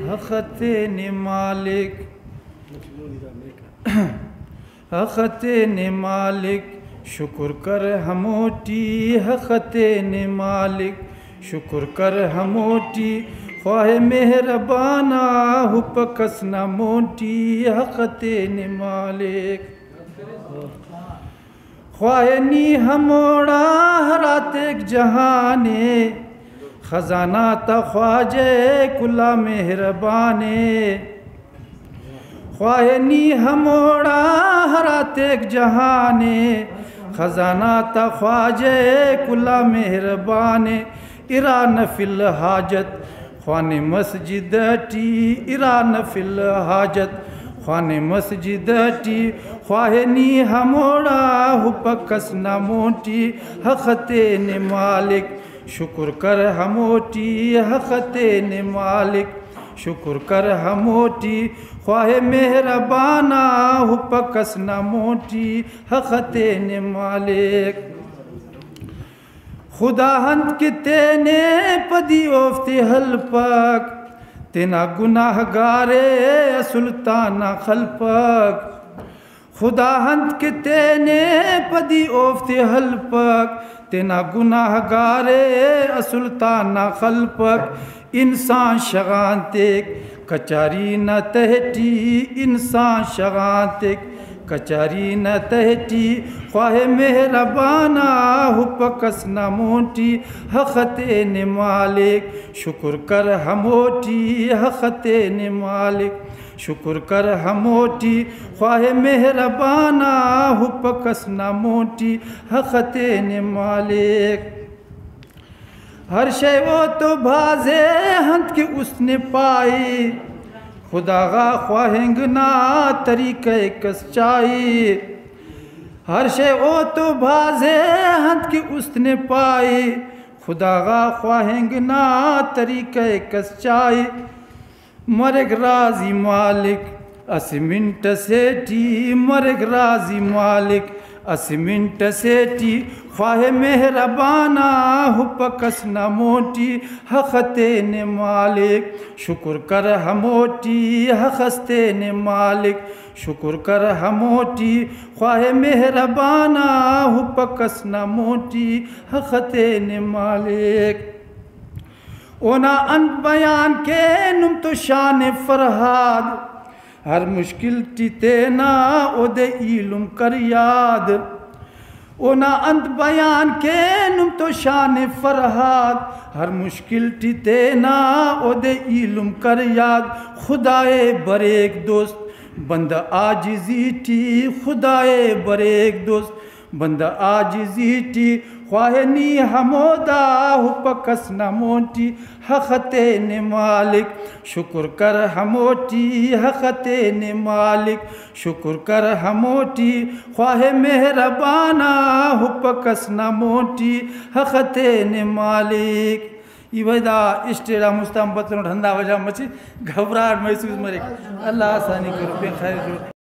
हखते ने मालिक हखते ने मालिक शुक्र कर हमोटी हखते ने मालिक शुक्र कर हमोटी ख्वाहे मेहरबाना हुपकस न मोटी हखते ने मालिक ख्वाहे नी हमोड़ा हरातेक जहाने खजाना ता ख्वाजे कुला मेहरबाने ख्वाहे नी हमोड़ा हरातेक जहाने खजाना ता ख्वाजे कुला मेहरबाने इरा नफिल हाजत ख्वाने मस्जिद टी इरा नफिल हाजत ख्वाने मस्जिद टी ख्वाहे नी हमोड़ा हुपकस न मोटी हखते ने मालिक शुक्र कर हमोटी हखते ने मालिक शुक्र कर हमोटी ख्वाहे मेहरबाना हुपकस न मोटी हखते ने मालिक खुदा हंत के तेने पदी ओफ्ते हल पक तेना गुनाहगारे सुल्ताना खलपक खुदा हंत के तेने पदी ओफ्ते हल पक तेना गुनाहगारे सुल्ताना खलपक इंसान शगांतिक कचारी न तहटी इंसान शगांतिक कचारी न तहटी ख्वाहे मेहरबाना हुपकस न मोटी हखते ने मालिक शुक्र कर हमोटी हखते ने मालिक शुक्र कर हमोटी ख्वाहे मेहरबाना हुपकस न मोटी हखते ने मालिक हर शय वो तो भाजे हंत के उसने पाई खुदागा ख्वाहिंगना तरीक़े कस चाई हर शय ओ तो भाजे हंत के उसने पाई खुदागा ख्वाहिंगना तरीक़े कस चाई मरग राजी मालिक असमिंट सेठी मरग राजी मालिक असमिंट सेठी ख्वाहे मेहरबाना हुपकस न मोटी हखते ने मालिक शुक्र कर हमोटी हखस्ते ने मालिक शुक्र कर हमोटी ख्वाहे मेहरबाना हुपकस न मोटी हखते ने मालिक ओना अंत बयान के नुम तो शान फरहाद हर मुश्किल टीतेना ओदे इलुम कर याद ओना अंत बयान के नुम तो शान फरहाद हर मुश्किल टीतेना ओदे इलुम कर याद खुदाए बरेक दोस्त बंद आजिज़ी टी खुदाए बरेक दोस्त बंद आजिज़ी टी ख्वाहे नी हमोदा हुपकस न मोटी हखते ने मालिक शुक्र कर हमोटी हखते ने मालिक शुक्र कर हमोटी ख्वाहे मेहरबाना हुपकस न मोटी हखते ने मालिक इवदा इस्टेरा मुस्ताम बतन ठंडा वजह मची घबराहट महसूस मरे अल्लाह आसानी करो खैर